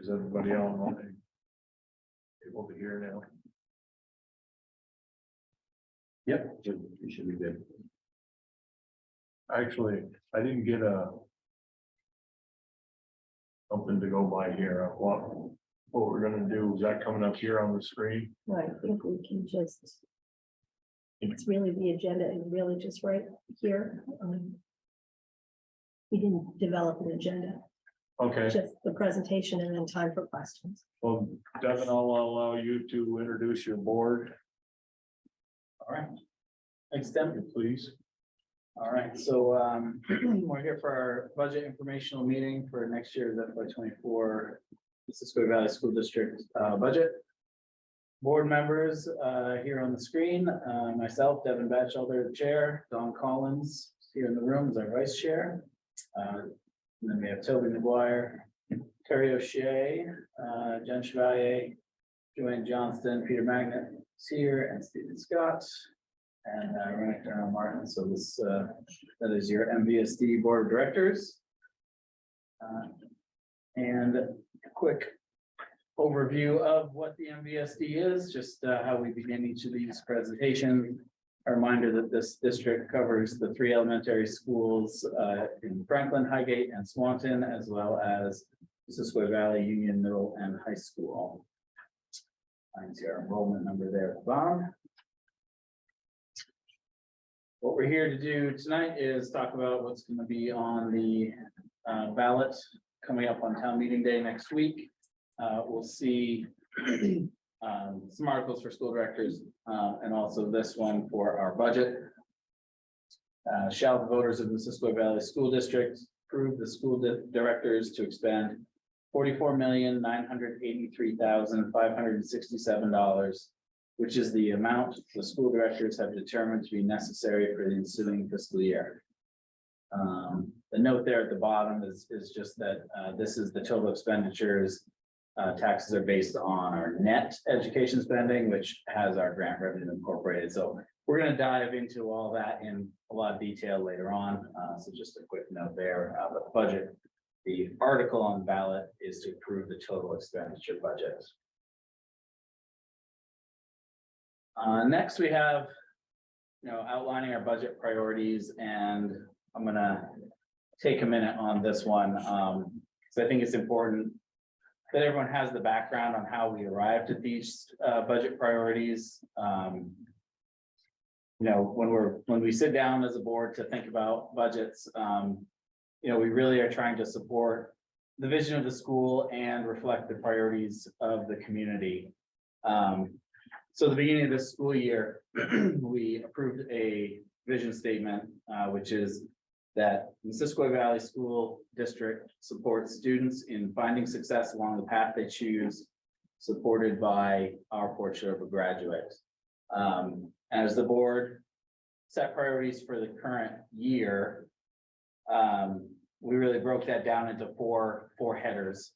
Is everybody on? Able to hear now? Yep, you should be good. Actually, I didn't get something to go by here. What we're gonna do, is that coming up here on the screen? I think we can just, it's really the agenda and really just right here. We didn't develop an agenda, Okay, just the presentation and then time for questions. well, Devin, I'll allow you to introduce your board, All right. Thanks, Tim. please. All right, so we're here for our budget informational meeting for next year's FY24 Mississauga Valley School District budget. Board members here on the screen, myself, Devin Batchelder, the chair, Don Collins here in the room is our vice chair. And then we have Toby McGuire, Terry O'Shea, Jen Chevalier, Joanne Johnston, Peter Magnet is here, and Stephen Scott. And Rennick Darrell Martin. So this that is your MVSD Board of Directors. And a quick overview of what the MVSD is, just how we begin each of these presentations. A reminder that this district covers the 3 elementary schools in Franklin, Highgate, and Swanton, as well as Mississauga Valley Union Middle and High School. Find your enrollment number there at the bottom. What we're here to do tonight is talk about what's going to be on the ballot coming up on town meeting day next week. We'll see some articles for school directors and also this one for our budget. Shall the voters of the Mississauga Valley School District approve the school directors to expend $44,983,567, which is the amount the school directors have determined to be necessary for the ensuing fiscal year. The note there at the bottom is just that this is the total expenditures. Taxes are based on our net education spending, which has our grant revenue incorporated. So we're going to dive into all that in a lot of detail later on. So just a quick note there, but the budget, the article on the ballot is to approve the total expenditure budget. Next, we have, outlining our budget priorities, and I'm gonna take a minute on this one because I think it's important that everyone has the background on how we arrived at these budget priorities. When we sit down as a board to think about budgets, we really are trying to support the vision of the school and reflect the priorities of the community. So at the beginning of this school year, we approved a vision statement, which is that Mississauga Valley School District supports students in finding success along the path they choose, supported by our portrait of a graduate. As the board set priorities for the current year, we really broke that down into four headers: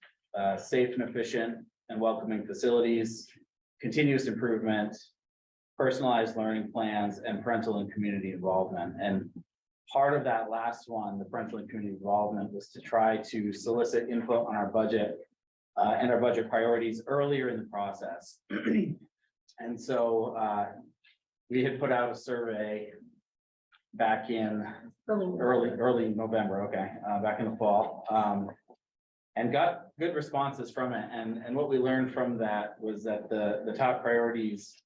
safe and efficient and welcoming facilities, continuous improvement, personalized learning plans, and parental and community involvement. And part of that last one, the parental and community involvement, was to try to solicit input on our budget and our budget priorities earlier in the process. And so we had put out a survey back in early November, back in the fall, and got good responses from it. And what we learned from that was that the top priorities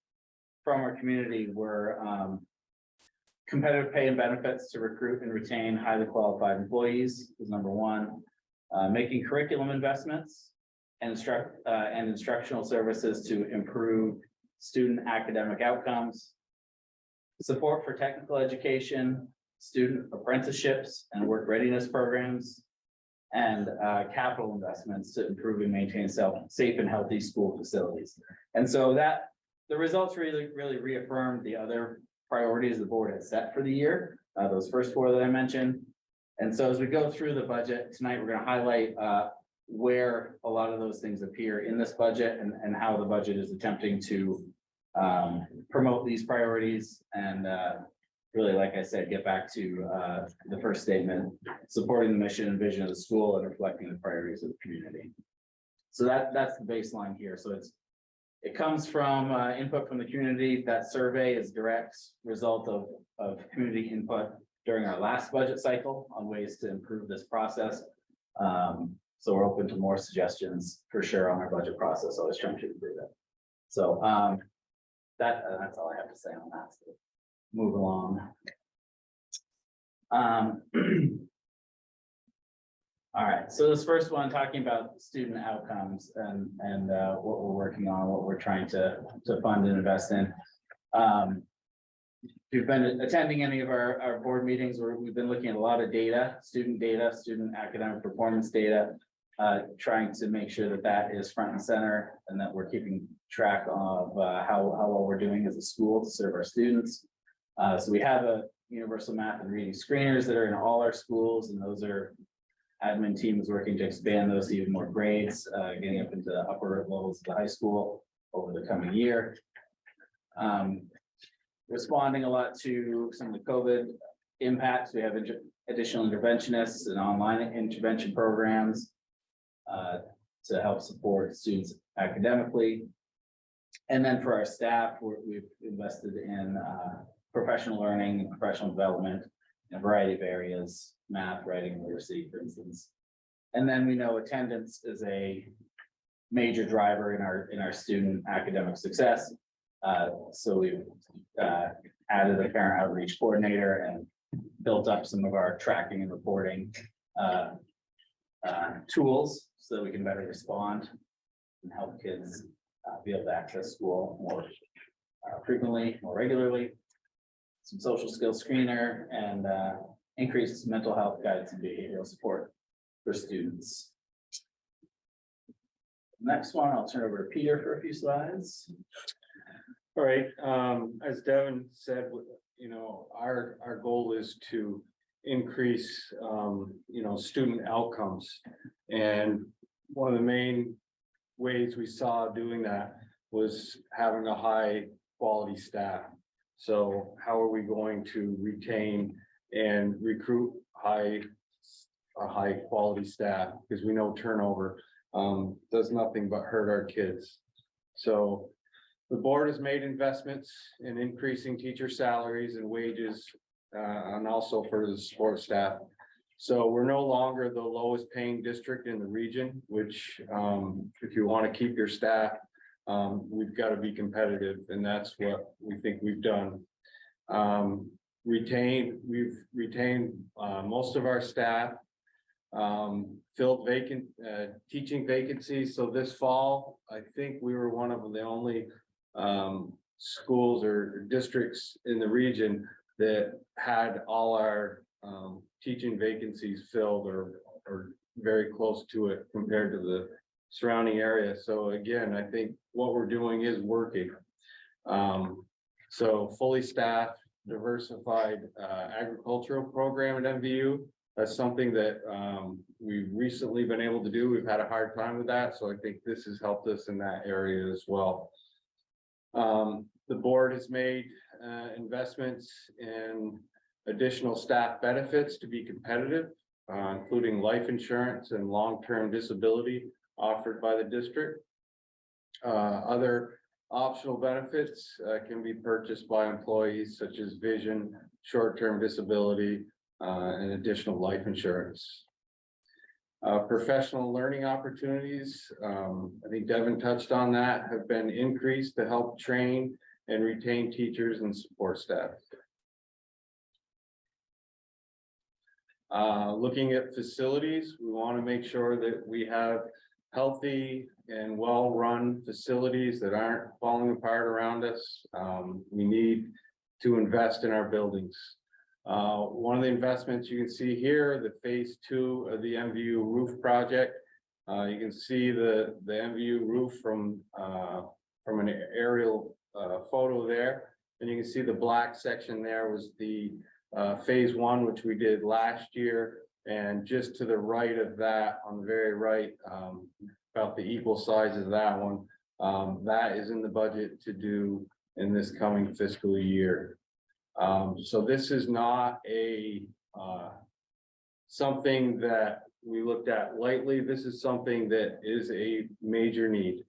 from our community were competitive pay and benefits to recruit and retain highly qualified employees is number one, making curriculum investments and instructional services to improve student academic outcomes, support for technical education, student apprenticeships and work readiness programs, and capital investments to improve and maintain safe and healthy school facilities. And so that the results really reaffirmed the other priorities the board had set for the year, those first four that I mentioned. And so as we go through the budget tonight, we're going to highlight where a lot of those things appear in this budget and how the budget is attempting to promote these priorities and really, like I said, get back to the first statement, supporting the mission and vision of the school and reflecting the priorities of the community. So that's the baseline here. So it comes from input from the community. That survey is direct result of community input during our last budget cycle on ways to improve this process. So we're open to more suggestions for sure on our budget process. Always trying to improve it. So that's all I have to say on that. So move along. All right, so this first one, talking about student outcomes and what we're working on, what we're trying to fund and invest in. If you've been attending any of our board meetings where we've been looking at a lot of data, student academic performance data, trying to make sure that that is front and center and that we're keeping track of how well we're doing as a school to serve our students. So we have a universal math and reading screeners that are in all our schools, and those are admin teams working to expand those to even more grades, getting up into the upper levels of the high school over the coming year. Responding a lot to some of the COVID impacts. We have additional interventionists and online intervention programs to help support students academically. And then for our staff, we've invested in professional learning and professional development in a variety of areas, math, writing, literacy, for instance. And then we know attendance is a major driver in our student academic success. So we've added a parent outreach coordinator and built up some of our tracking and reporting tools so that we can better respond and help kids be able to access school more frequently, more regularly. Some social skills screener and increased mental health guidance and behavioral support for students. Next one, I'll turn over to Peter for a few slides. All right, as Devin said, our goal is to increase, student outcomes. And one of the main ways we saw doing that was having a high quality staff. So how are we going to retain and recruit a high quality staff? Because we know turnover does nothing but hurt our kids. So the board has made investments in increasing teacher salaries and wages, and also for the support staff. So we're no longer the lowest paying district in the region, which if you want to keep your staff, we've got to be competitive, and that's what we think we've done. We've retained most of our staff, filled teaching vacancies. So this fall, I think we were one of the only schools or districts in the region that had all our teaching vacancies filled or very close to it compared to the surrounding area. So again, I think what we're doing is working. So fully staffed, diversified agricultural program at MVU. That's something that we've recently been able to do. We've had a hard time with that. So I think this has helped us in that area as well. The board has made investments in additional staff benefits to be competitive, including life insurance and long-term disability offered by the district. Other optional benefits can be purchased by employees, such as vision, short-term disability, and additional life insurance. Professional learning opportunities, I think Devin touched on that, have been increased to help train and retain teachers and support staff. Looking at facilities, we want to make sure that we have healthy and well-run facilities that aren't falling apart around us. We need to invest in our buildings. One of the investments you can see here, the phase 2 of the MVU roof project. You can see the MVU roof from an aerial photo there, and you can see the black section there was the phase 1, which we did last year, and just to the right of that, on the very right, about the equal size of that one, that is in the budget to do in this coming fiscal year. So this is not a something that we looked at lightly. This is something that is a major need.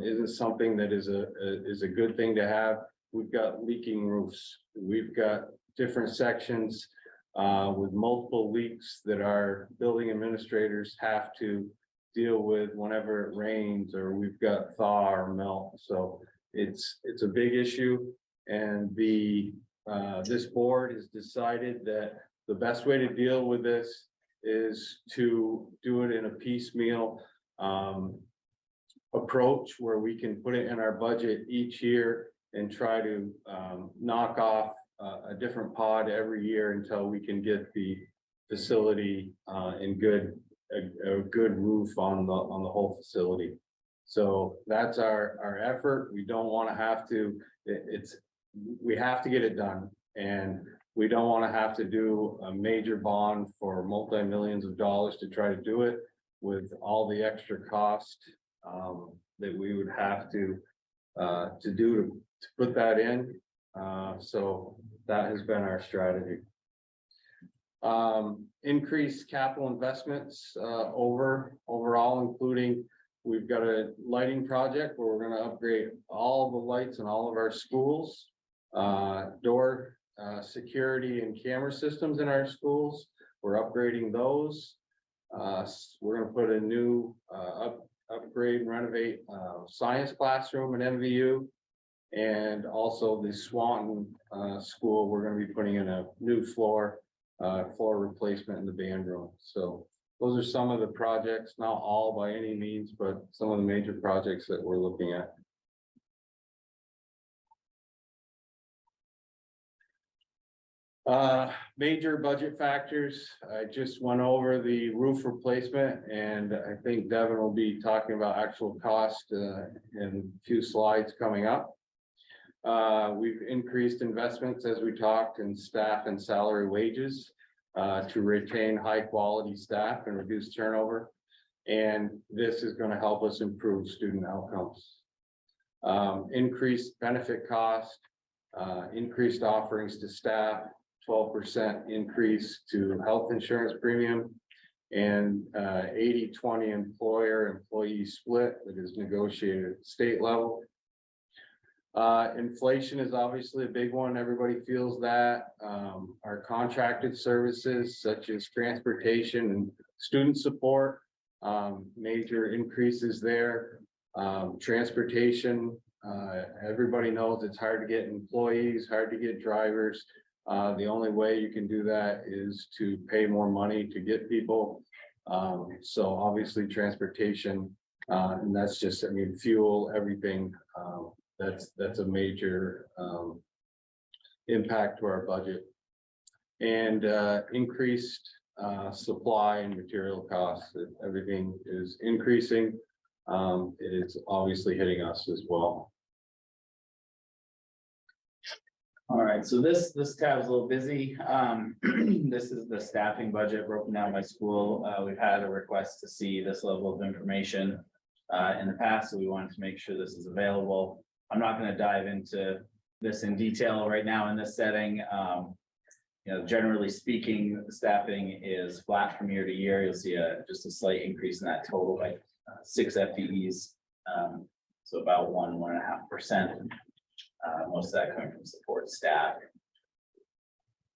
Isn't something that is a good thing to have. We've got leaking roofs. We've got different sections with multiple leaks that our building administrators have to deal with whenever it rains or we've got thaw or melt. So it's a big issue. And this board has decided that the best way to deal with this is to do it in a piecemeal approach where we can put it in our budget each year and try to knock off a different pod every year until we can get the facility in a good roof on the whole facility. So that's our effort. We don't want to have to, we have to get it done, and we don't want to have to do a major bond for multi-millions of dollars to try to do it with all the extra cost that we would have to put that in. So that has been our strategy. Increased capital investments overall, including we've got a lighting project where we're going to upgrade all the lights in all of our schools, door security and camera systems in our schools. We're upgrading those. We're going to put a new upgrade and renovate science classroom at MVU. And also the Swanton school, we're going to be putting in a new floor replacement in the band room. So those are some of the projects, not all by any means, but some of the major projects that we're looking at. Major budget factors. I just went over the roof replacement, and I think Devin will be talking about actual cost in a few slides coming up. We've increased investments, as we talked, in staff and salary wages to retain high quality staff and reduce turnover. And this is going to help us improve student outcomes. Increased benefit cost, increased offerings to staff, 12% increase to health insurance premium, and 80-20 employer-employee split that is negotiated at state level. Inflation is obviously a big one. Everybody feels that. Our contracted services such as transportation and student support, major increases there. Transportation, everybody knows it's hard to get employees, hard to get drivers. The only way you can do that is to pay more money to get people. So obviously transportation, and that's just, I mean, fuel, everything. That's a major impact to our budget. And increased supply and material costs. Everything is increasing. It is obviously hitting us as well. All right, so this tab is a little busy. This is the staffing budget broken down by school. We've had a request to see this level of information in the past, so we wanted to make sure this is available. I'm not going to dive into this in detail right now in this setting. You know, generally speaking, staffing is flat from year to year. You'll see just a slight increase in that total by 6 FTEs, so about 1.5%. Most of that coming from support staff.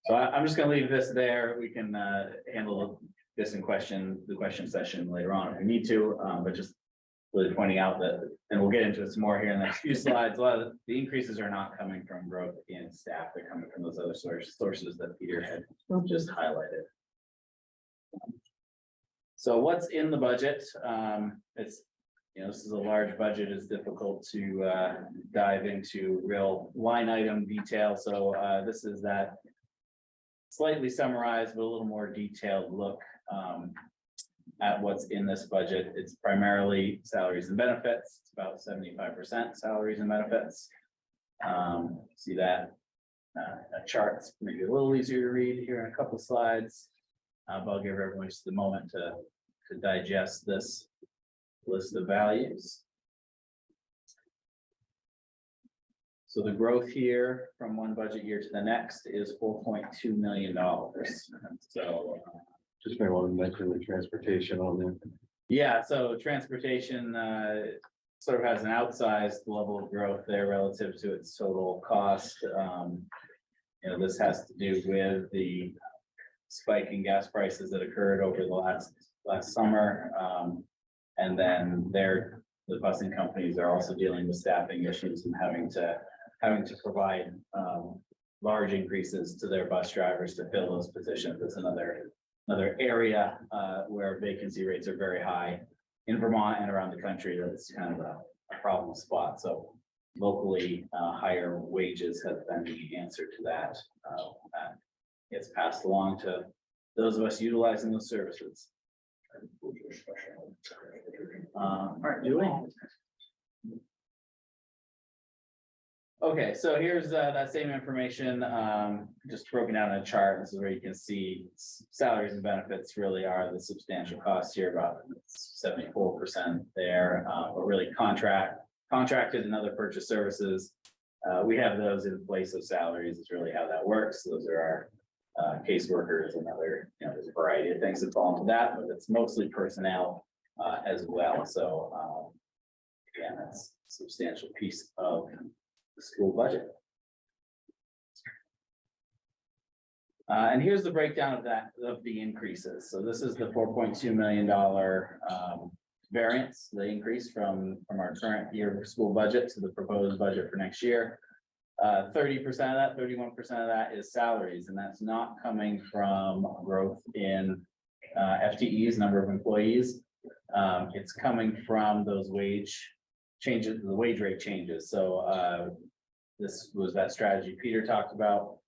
So I'm just going to leave this there. We can handle this in the question session later on if we need to, but just really pointing out that, and we'll get into it some more here in the next few slides. A lot of the increases are not coming from growth in staff; they're coming from those other sources that Peter had just highlighted. So what's in the budget? It's, you know, this is a large budget. It's difficult to dive into real line item detail. So this is that slightly summarized, but a little more detailed look at what's in this budget. It's primarily salaries and benefits. It's about 75% salaries and benefits. See that chart's maybe a little easier to read here in a couple of slides. But I'll give everyone just a moment to digest this list of values. So the growth here from one budget year to the next is $4.2 million. So Just may want to mention the transportation on there. Yeah, so transportation sort of has an outsized level of growth there relative to its total cost. You know, this has to do with the spike in gas prices that occurred over the last summer. And then the busing companies are also dealing with staffing issues and having to provide large increases to their bus drivers to fill those positions. That's another area where vacancy rates are very high in Vermont and around the country. That's kind of a problem spot. So locally, higher wages have been the answer to that. That gets passed along to those of us utilizing those services. All right, Julie. Okay, so here's that same information, just broken down in a chart. This is where you can see salaries and benefits really are the substantial costs here, about 74% there, but really contracted and other purchase services. We have those in place of salaries is really how that works. Those are our caseworkers and other, you know, there's a variety of things that fall into that, but it's mostly personnel as well. So again, that's a substantial piece of the school budget. And here's the breakdown of the increases. So this is the $4.2 million variance, the increase from our current year school budget to the proposed budget for next year. 30% of that, 31% of that is salaries, and that's not coming from growth in FTEs, number of employees. It's coming from those wage changes, the wage rate changes. So this was that strategy Peter talked about.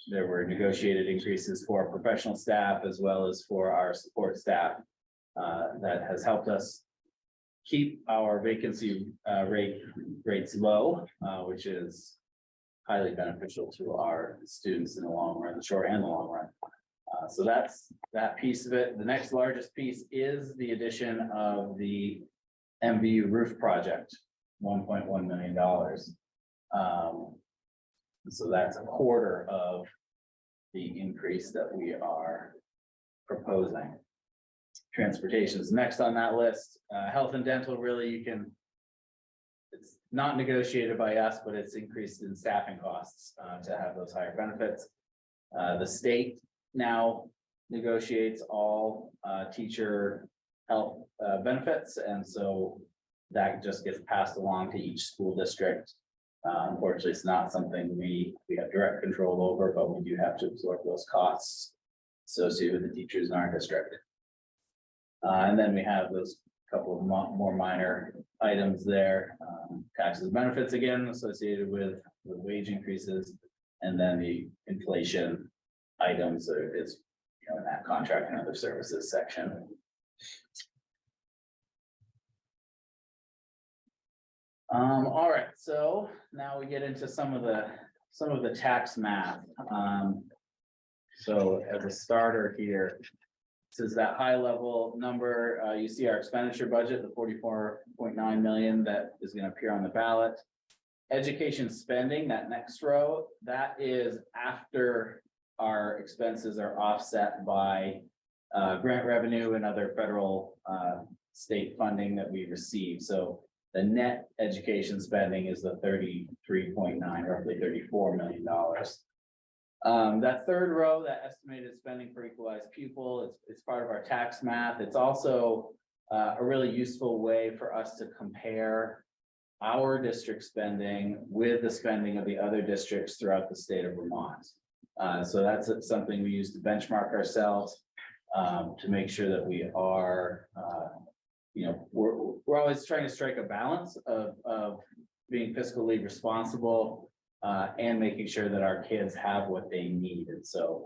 There were negotiated increases for professional staff as well as for our support staff. That has helped us keep our vacancy rates low, which is highly beneficial to our students in the long run, the short and the long run. So that's that piece of it. The next largest piece is the addition of the MVU roof project, $1.1 million. So that's a quarter of the increase that we are proposing. Transportation is next on that list. Health and dental, really, it's not negotiated by us, but it's increased in staffing costs to have those higher benefits. The state now negotiates all teacher health benefits, and so that just gets passed along to each school district. Unfortunately, it's not something we have direct control over, but we do have to absorb those costs associated with the teachers in our district. And then we have those couple of more minor items there, taxes and benefits again associated with wage increases, and then the inflation items is, you know, in that contract and other services section. All right, so now we get into some of the tax math. So as a starter here, this is that high level number. You see our expenditure budget, the 44.9 million that is going to appear on the ballot. Education spending, that next row, that is after our expenses are offset by grant revenue and other federal state funding that we receive. So the net education spending is the 33.9, roughly $34 million. That third row, that estimated spending per equalized pupil, it's part of our tax math. It's also a really useful way for us to compare our district spending with the spending of the other districts throughout the state of Vermont. So that's something we use to benchmark ourselves to make sure that we are, you know, we're always trying to strike a balance of being fiscally responsible and making sure that our kids have what they need. And so,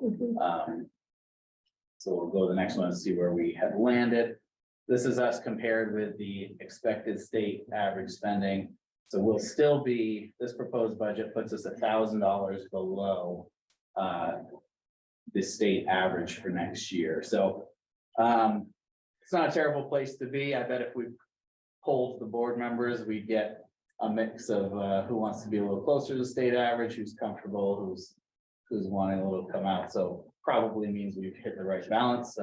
so we'll go to the next one and see where we have landed. This is us compared with the expected state average spending. So we'll still be, this proposed budget puts us $1,000 below the state average for next year. So it's not a terrible place to be. I bet if we polled the board members, we'd get a mix of who wants to be a little closer to the state average, who's comfortable, who's wanting a little come out. So probably means we've hit the right balance.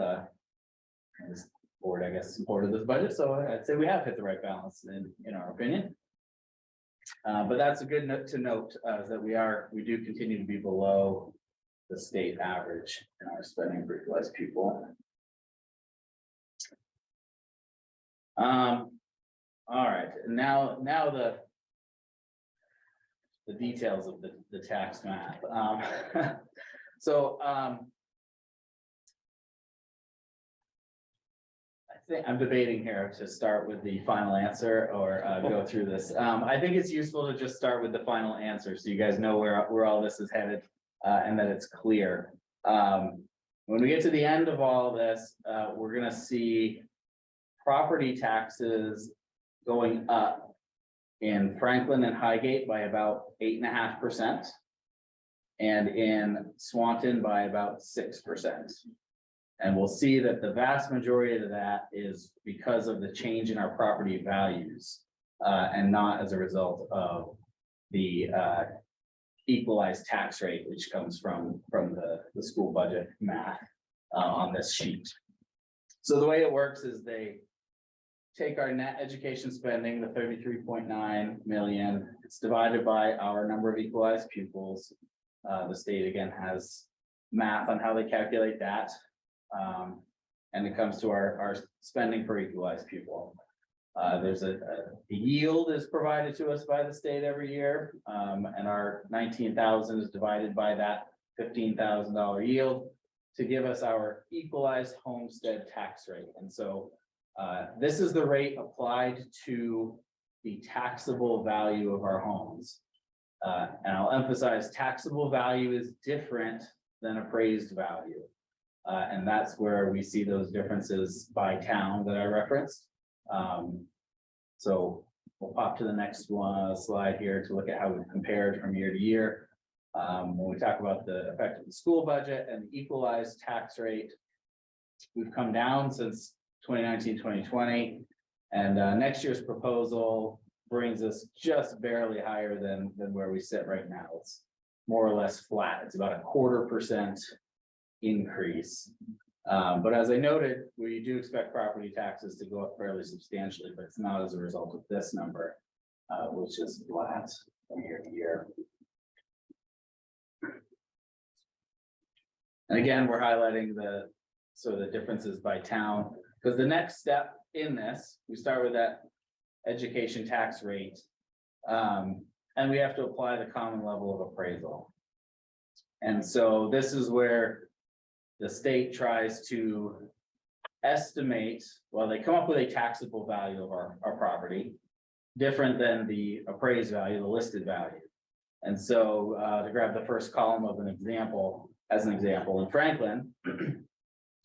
This board, I guess, supported this budget, so I'd say we have hit the right balance in our opinion. But that's a good note to note, is that we do continue to be below the state average in our spending per equalized pupil. All right, and now the details of the tax map. I think I'm debating here to start with the final answer or go through this. I think it's useful to just start with the final answer so you guys know where all this is headed and that it's clear. When we get to the end of all this, we're gonna see property taxes going up in Franklin and Highgate by about 8.5%. And in Swanton by about 6%. And we'll see that the vast majority of that is because of the change in our property values and not as a result of the equalized tax rate, which comes from the school budget math on this sheet. So the way it works is they take our net education spending, the 33.9 million, it's divided by our number of equalized pupils. The state again has math on how they calculate that. And it comes to our spending per equalized pupil. There's a yield is provided to us by the state every year. And our 19,000 is divided by that $15,000 yield to give us our equalized homestead tax rate. And so this is the rate applied to the taxable value of our homes. And I'll emphasize taxable value is different than appraised value. And that's where we see those differences by town that I referenced. So we'll pop to the next one slide here to look at how we've compared from year to year. When we talk about the effect of the school budget and the equalized tax rate, we've come down since 2019, 2020. And next year's proposal brings us just barely higher than where we sit right now. It's more or less flat. It's about a 0.25% increase. But as I noted, we do expect property taxes to go up fairly substantially, but it's not as a result of this number, which is flat from year to year. And again, we're highlighting the differences by town, because the next step in this, we start with that education tax rate, and we have to apply the common level of appraisal. And so this is where the state tries to estimate, well, they come up with a taxable value of our property, different than the appraised value, the listed value. And so to grab the first column of an example, as an example, in Franklin,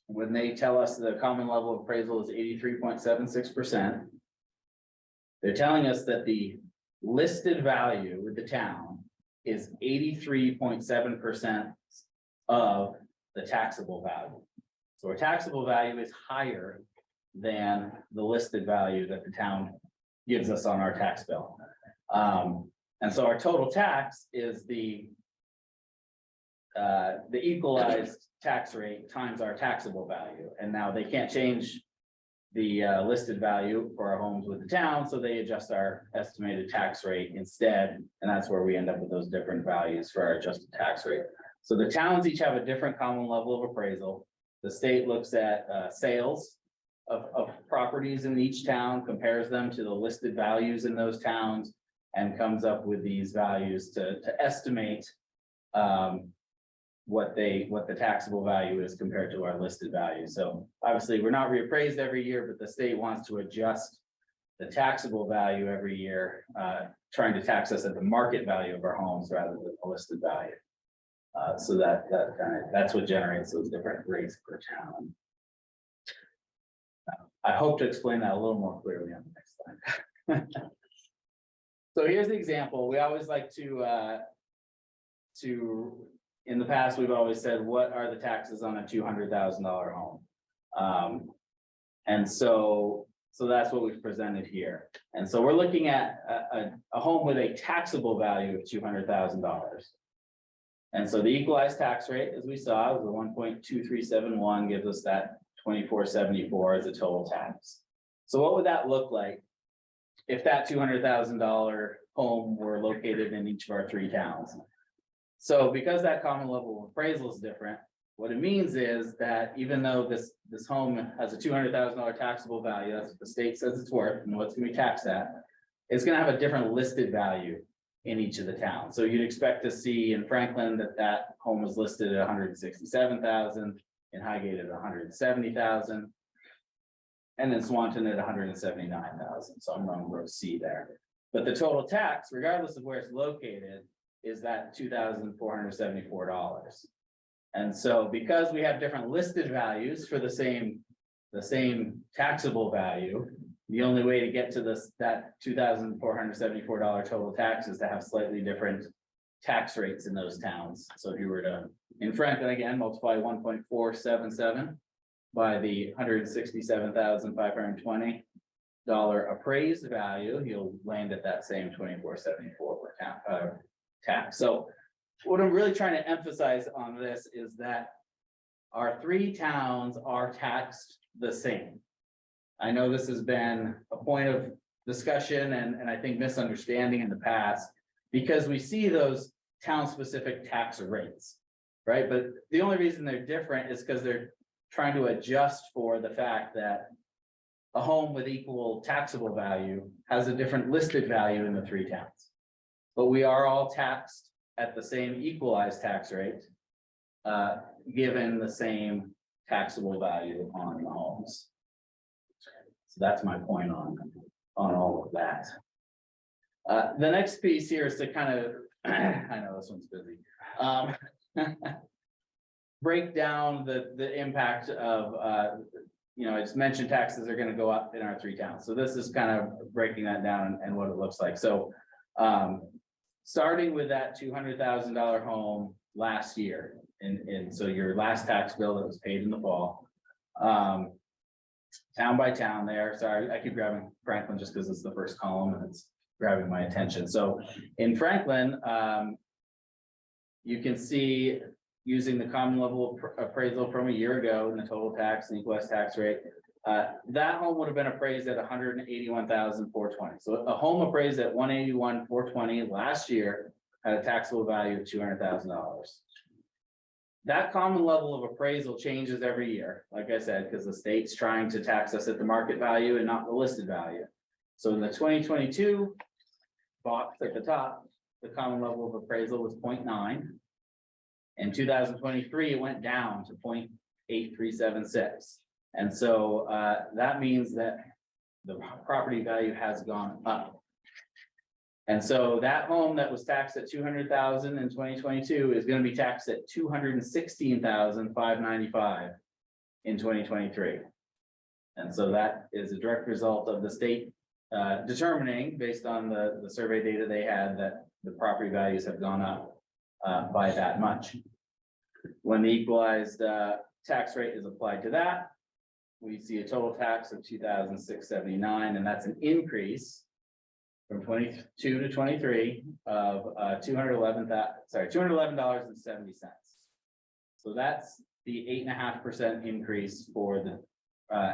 when they tell us the common level of appraisal is 83.76%, they're telling us that the listed value with the town is 83.7% of the taxable value. So our taxable value is higher than the listed value that the town gives us on our tax bill. And so our total tax is the equalized tax rate times our taxable value. And now they can't change the listed value for our homes with the town, so they adjust our estimated tax rate instead. And that's where we end up with those different values for our adjusted tax rate. So the towns each have a different common level of appraisal. The state looks at sales of properties in each town, compares them to the listed values in those towns, and comes up with these values to estimate what the taxable value is compared to our listed value. So obviously we're not reappraised every year, but the state wants to adjust the taxable value every year, trying to tax us at the market value of our homes rather than the listed value. So that's what generates those different rates per town. I hope to explain that a little more clearly on the next slide. So here's the example. We always like to in the past, we've always said, what are the taxes on a $200,000 home? And so that's what we've presented here. And so we're looking at a home with a taxable value of $200,000. And so the equalized tax rate, as we saw, was the 1.2371, gives us that 2474 as a total tax. So what would that look like if that $200,000 home were located in each of our 3 towns? So because that common level of appraisal is different, what it means is that even though this home has a $200,000 taxable value, that's what the state says it's worth and what's gonna be taxed at, it's gonna have a different listed value in each of the towns. So you'd expect to see in Franklin that home was listed at 167,000, in Highgate at 170,000. And in Swanton at 179,000. So I'm on row C there. But the total tax, regardless of where it's located, is that $2,474. And so because we have different listed values for the same taxable value, the only way to get to that $2,474 total tax is to have slightly different tax rates in those towns. So if you were to, in Franklin again, multiply 1.477 by the $167,520 appraised value, you'll land at that same 2474 per tax. So what I'm really trying to emphasize on this is that our 3 towns are taxed the same. I know this has been a point of discussion and I think misunderstanding in the past, because we see those town-specific tax rates, right? But the only reason they're different is because they're trying to adjust for the fact that a home with equal taxable value has a different listed value in the 3 towns. But we are all taxed at the same equalized tax rate, given the same taxable value on the homes. So that's my point on all of that. The next piece here is to kind of, I know this one's busy. Break down the impact of, I just mentioned taxes are going to go up in our 3 towns. So this is kind of breaking that down and what it looks like. So starting with that $200,000 home last year. And so your last tax bill that was paid in the fall, town by town there. Sorry, I keep grabbing Franklin just because it's the first column and it's grabbing my attention. So in Franklin, you can see using the common level appraisal from a year ago and the total tax and equalized tax rate, that home would have been appraised at $181,420. So a home appraised at $181,420 last year had a taxable value of $200,000. That common level of appraisal changes every year, like I said, because the state's trying to tax us at the market value and not the listed value. So in the 2022 box at the top, the common level of appraisal was 0.9. In 2023, it went down to 0.8376. And so that means that the property value has gone up. And so that home that was taxed at $200,000 in 2022 is going to be taxed at $216,595 in 2023. And so that is a direct result of the state determining, based on the survey data they had, that the property values have gone up by that much. When the equalized tax rate is applied to that, we see a total tax of $2,679, and that's an increase from 22 to 23 of $211.70. So that's the 8.5% increase for the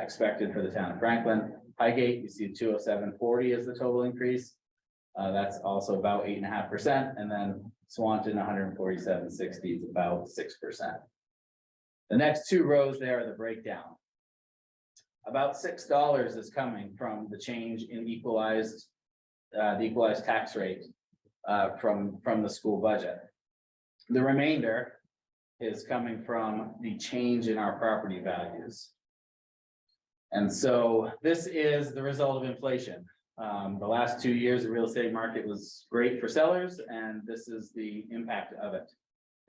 expected for the town of Franklin. Highgate, you see 207.40 is the total increase. That's also about 8.5%, and then Swanton 147.60 is about 6%. The next 2 rows there are the breakdown. About $6 is coming from the change in the equalized tax rate from the school budget. The remainder is coming from the change in our property values. And so this is the result of inflation. The last 2 years, the real estate market was great for sellers, and this is the impact of it.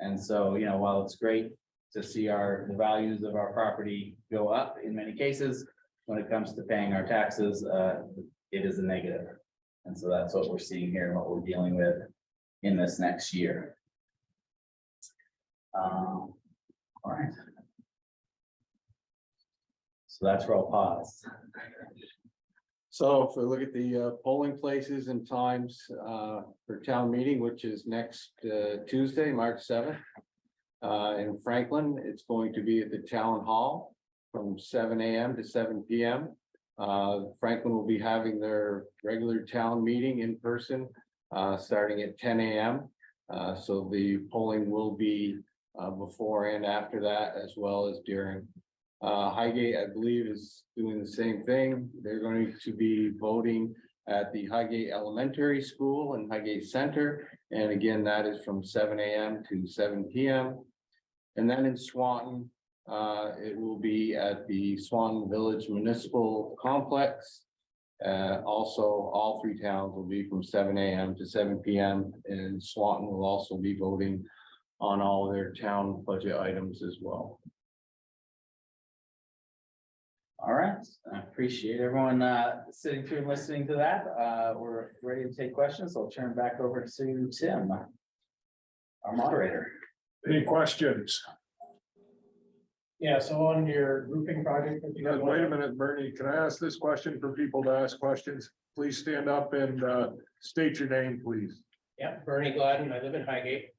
And so, while it's great to see the values of our property go up in many cases, when it comes to paying our taxes, it is a negative. And so that's what we're seeing here and what we're dealing with in this next year. All right. So that's where I'll pause. So if we look at the polling places and times for town meeting, which is next Tuesday, March 7th. In Franklin, it's going to be at the town hall from 7 AM to 7 PM. Franklin will be having their regular town meeting in person starting at 10 AM. So the polling will be before and after that, as well as during. Highgate, I believe, is doing the same thing. They're going to be voting at the Highgate Elementary School and Highgate Center. And again, that is from 7 AM to 7 PM. And then in Swanton, it will be at the Swanton Village Municipal Complex. Also, all three towns will be from 7 AM to 7 PM. And Swanton will also be voting on all of their town budget items as well. All right, I appreciate everyone sitting through and listening to that. We're ready to take questions. I'll turn back over to Tim, our moderator. Any questions? Yeah, so on your roofing project. Wait a minute, Bernie, can I ask this question for people to ask questions? Please stand up and state your name, please. Yeah, Bernie Gladden, I live in Highgate.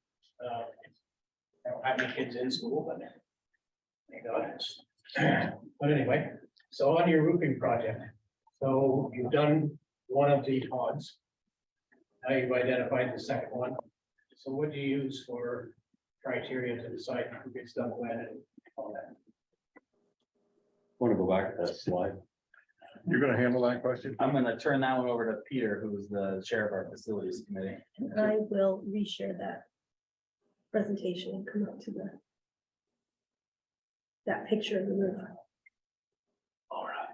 I don't have any kids in school, but thank God. But anyway, so on your roofing project, so you've done one of the pods. Now you've identified the second one. So what do you use for criteria to decide who gets done when and all that? Want to go back to that slide? You're gonna handle that question? I'm gonna turn that one over to Peter, who's the chair of our facilities committee. And I will reshare that presentation and come up to that picture of the roof. All right.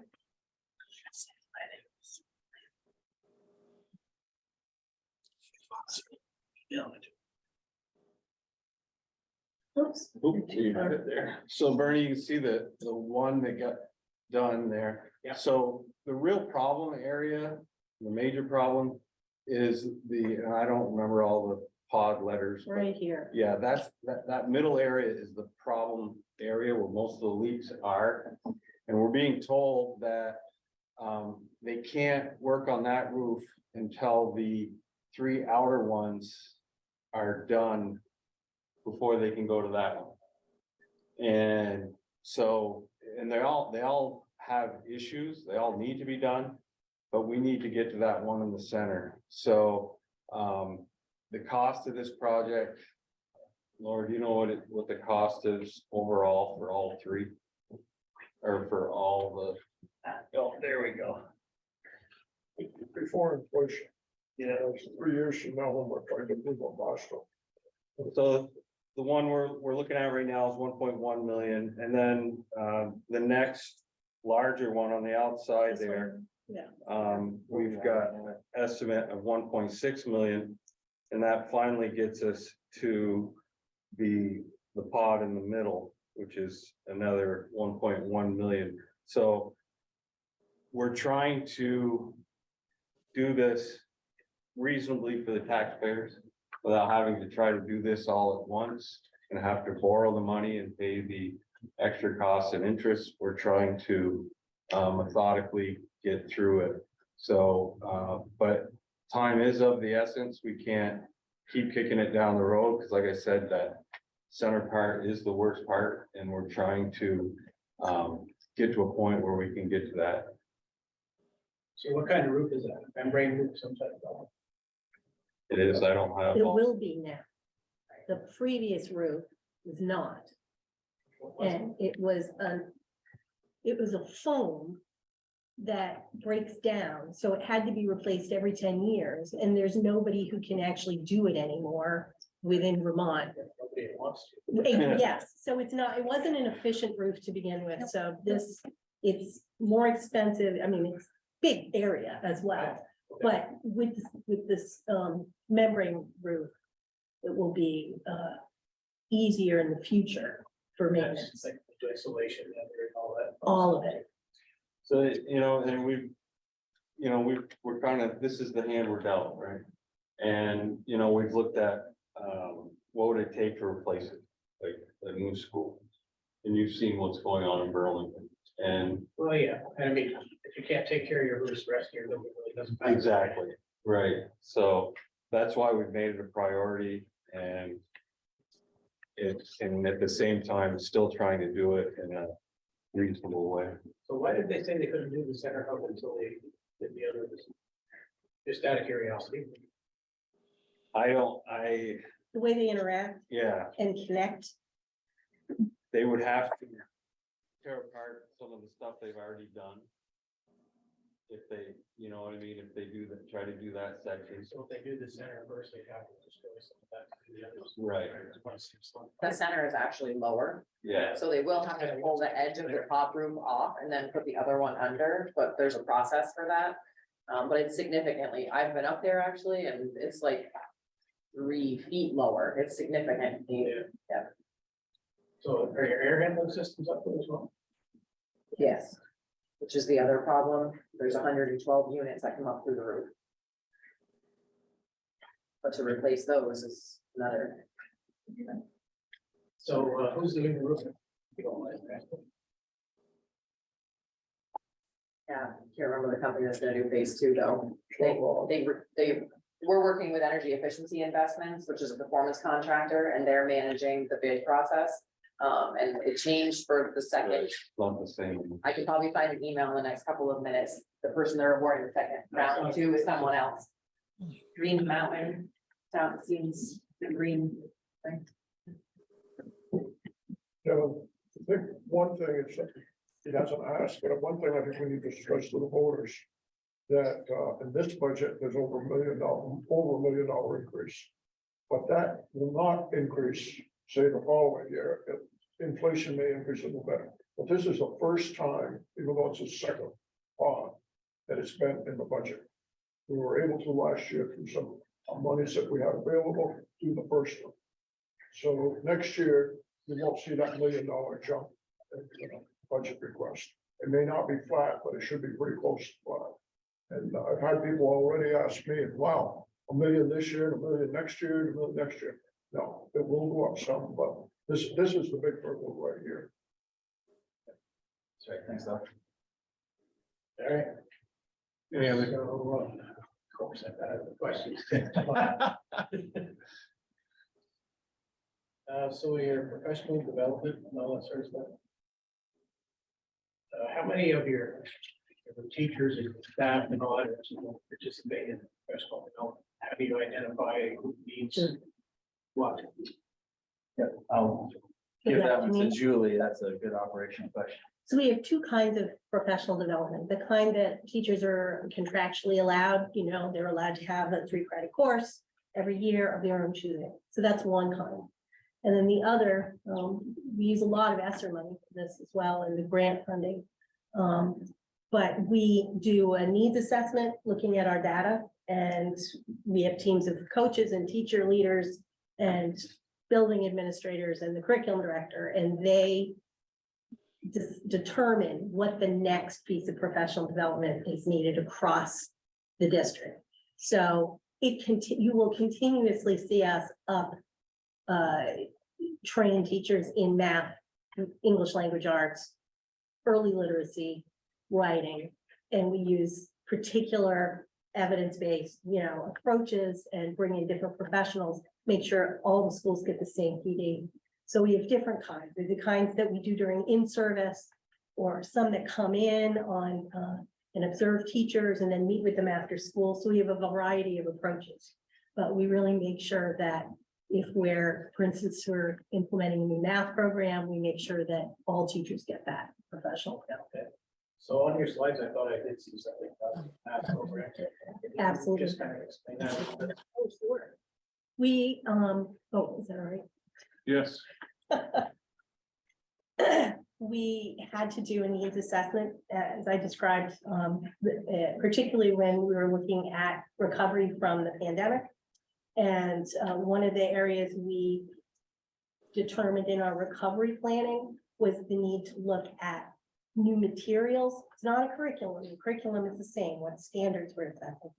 Oops. Oop, you have it there. So Bernie, you can see the one that got done there. Yeah. So the real problem area, the major problem is and I don't remember all the pod letters. but Right here. Yeah, that middle area is the problem area where most of the leaks are. And we're being told that they can't work on that roof until the 3 outer ones are done before they can go to that one. And so, and they all have issues, they all need to be done, but we need to get to that one in the center. So the cost of this project, Laura, do you know what the cost is overall for all three? Or for all the, oh, there we go. Before inflation. Yeah. 3 years from now, when we're trying to move on Boston. So the one we're looking at right now is 1.1 million, and then the next larger one on the outside This there. one, yeah. We've got an estimate of 1.6 million, and that finally gets us to the pod in the middle, which is another 1.1 million. So we're trying to do this reasonably for the taxpayers without having to try to do this all at once and have to borrow the money and pay the extra costs and interest. We're trying to methodically get through it. So, but time is of the essence. We can't keep kicking it down the road because, like I said, that center part is the worst part, and we're trying to get to a point where we can get to that. So what kind of roof is that? Membrane roof, some type of? It is, I don't have It all, will be now. The previous roof was not, and it was a foam that breaks down, so it had to be replaced every 10 years, and there's nobody who can actually do it anymore within Vermont. Nobody wants to. Yes, so it wasn't an efficient roof to begin with, so it's more expensive, I mean, it's big area as well. But with this membrane roof, it will be easier in the future for maintenance, It's like isolation, and all that. all of it. so, and we're kind of, this is the hand we're dealt, right? And, we've looked at, what would it take to replace it, like a new school? And you've seen what's going on in Burlington. And Well, yeah, I mean, if you can't take care of your roofs, the rest of your building really doesn't matter. exactly, right, so that's why we've made it a priority and and at the same time, still trying to do it in a reasonable way. So why did they say they couldn't do the center hub until they did the others? Just out of curiosity. I, The way they interact yeah, and connect. they would have to tear apart some of the stuff they've already done. If they, you know what I mean, if they do that, try to do that section. So if they do the center first, they have to destroy some of that to the others. Right, The center is actually lower, yeah, so they will have to pull the edge of the top room off and then put the other one under, but there's a process for that. But it's significantly, I've been up there actually, and it's like 3 feet lower, it's significant. Yeah. So are your air handling systems up there as well? Yes, which is the other problem, there's 112 units that come up through the roof. But to replace those is another. So who's doing the roofing? You don't mind, right? Yeah, can't remember the company that's gonna do phase 2 though. We're working with Energy Efficiency Investments, which is a performance contractor, and they're managing the bid process. And it changed for the second. not the same. I could probably find an email in the next couple of minutes. The person they're awarding the second round to is someone else. Green Mountain, sound seems the green. thing. I think one thing is, he doesn't ask, but one thing I think we need to stress to the voters. That in this budget, there's over $1 million increase. But that will not increase, say, the following year. Inflation may increase a little bit, but this is the first time, even though it's the second part, that it's been in the budget. We were able to last year through some monies that we had available do the first one. So next year, you won't see that $1 million jump in budget request. It may not be flat, but it should be pretty close to flat. And I've had people already ask me, wow, $1 million this year, $1 million next year, $1 million next year. No, it will go up some, but this is the big hurdle right here. That's right, thanks, Doc. All right. Any other? Of course, I've got other questions. So your professional development and all that sort of stuff. How many of your teachers and staff and all that participate in professional development? How do you identify who needs what? I'll give that one to Julie, that's a good operational question. So we have 2 kinds of professional development, the kind that teachers are contractually allowed, they're allowed to have a 3-credit course every year of their own choosing. So that's one kind. And then the other, we use a lot of ESSER money for this as well, and the grant funding. But we do a needs assessment, looking at our data, and we have teams of coaches and teacher leaders and building administrators and the curriculum director, and they determine what the next piece of professional development is needed across the district. So you will continuously see us up train teachers in math, English language arts, early literacy, writing, and we use particular evidence-based, approaches and bring in different professionals, make sure all the schools get the same PD. So we have different kinds. There's the kinds that we do during in-service, or some that come in on and observe teachers and then meet with them after school. So we have a variety of approaches, but we really make sure that if we're, for instance, we're implementing a new math program, we make sure that all teachers get that professional development. So on your slides, I thought I did see something about math program. Absolutely. Just kind of explain that. Oh, sure. We, oh, is that all right? Yes. We had to do a needs assessment, as I described, particularly when we were looking at recovery from the pandemic. And one of the areas we determined in our recovery planning was the need to look at new materials. It's not a curriculum. The curriculum is the same, what standards we're assessing,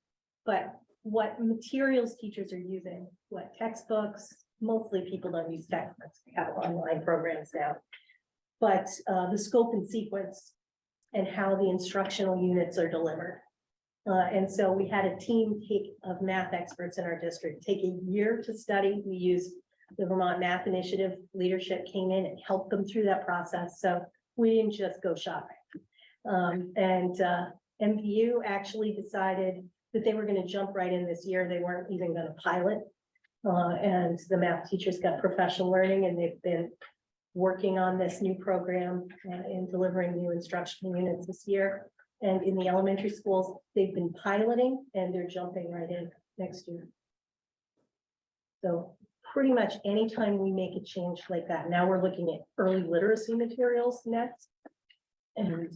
but what materials teachers are using, what textbooks. Mostly people don't use textbooks, we have online programs now. But the scope and sequence and how the instructional units are delivered. And so we had a team of math experts in our district take a year to study. We used the Vermont Math Initiative leadership came in and helped them through that process. So we didn't just go shopping. MVU actually decided that they were going to jump right in this year. They weren't even going to pilot. And the math teachers got professional learning, and they've been working on this new program and delivering new instructional units this year. And in the elementary schools, they've been piloting and they're jumping right in next year. So pretty much anytime we make a change like that, now we're looking at early literacy materials next. And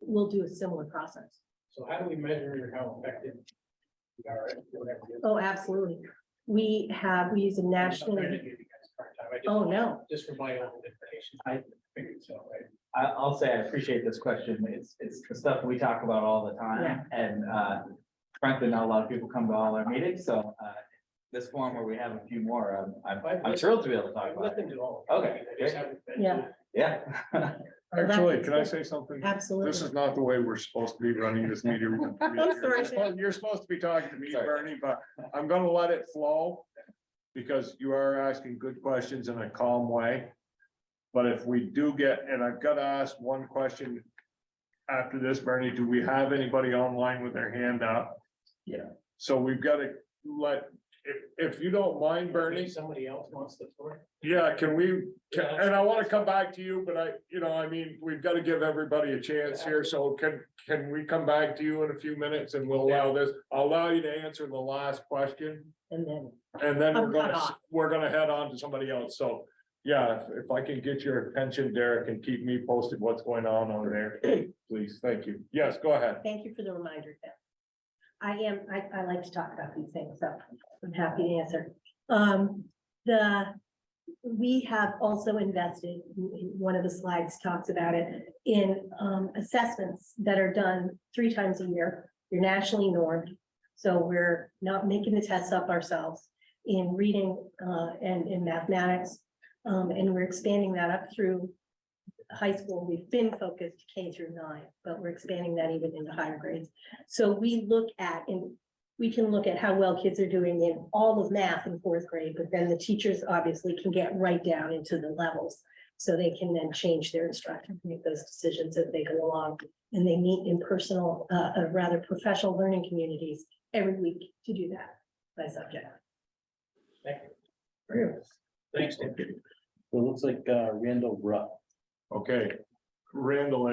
we'll do a similar process. So how do we measure how effective we are at whatever it is? Oh, absolutely. We use a I'm not national. trying to give you guys a hard time. I just Oh, want- no. Just for my own information. I figured so, right? I'll say I appreciate this question. It's the stuff we talk about all the Yeah. time, and frankly, not a lot of people come to all our meetings, so this forum where we have a few more, I'm thrilled to be able to talk I've about listened it. to all. Okay. I just haven't been to Yeah. Yeah. Actually, can I say something? Absolutely. This is not the way we're supposed to be running this meeting. sorry. You're supposed to be talking to me, Sorry. Bernie, but I'm gonna let it flow. Because you are asking good questions in a calm way. But if we do get, and I've got to ask one question. After this, Bernie, do we have anybody online with their hand up? Yeah. So we've got to if you don't mind, Bernie. If somebody else wants the floor. Yeah, Yeah. and I want to come back to you, but we've got to give everybody a chance here, so can we come back to you in a few minutes and we'll allow this, I'll allow you to answer the last question. And then, And then I'm cut off. we're gonna head on to somebody else, so, yeah, if I can get your attention, Derek, and keep me posted what's going on over there, please, thank you, yes, go ahead. thank you for the reminder, Tim. I like to talk about these things, so I'm happy to answer. We have also invested, in one of the slides talks about it, in assessments that are done 3 times a year. They're nationally normed, so we're not making the tests up ourselves in reading and in mathematics. And we're expanding that up through high school. We've been focused K-9, but we're expanding that even into higher grades. So we can look at how well kids are doing in all of math in 4th grade, but then the teachers obviously can get right down into the levels. So they can then change their instruction, make those decisions as they go along. And they meet in rather professional learning communities every week to do that by subject. Thank you. Thanks, Tim. So it looks like Randall Rupp. Okay, Randall,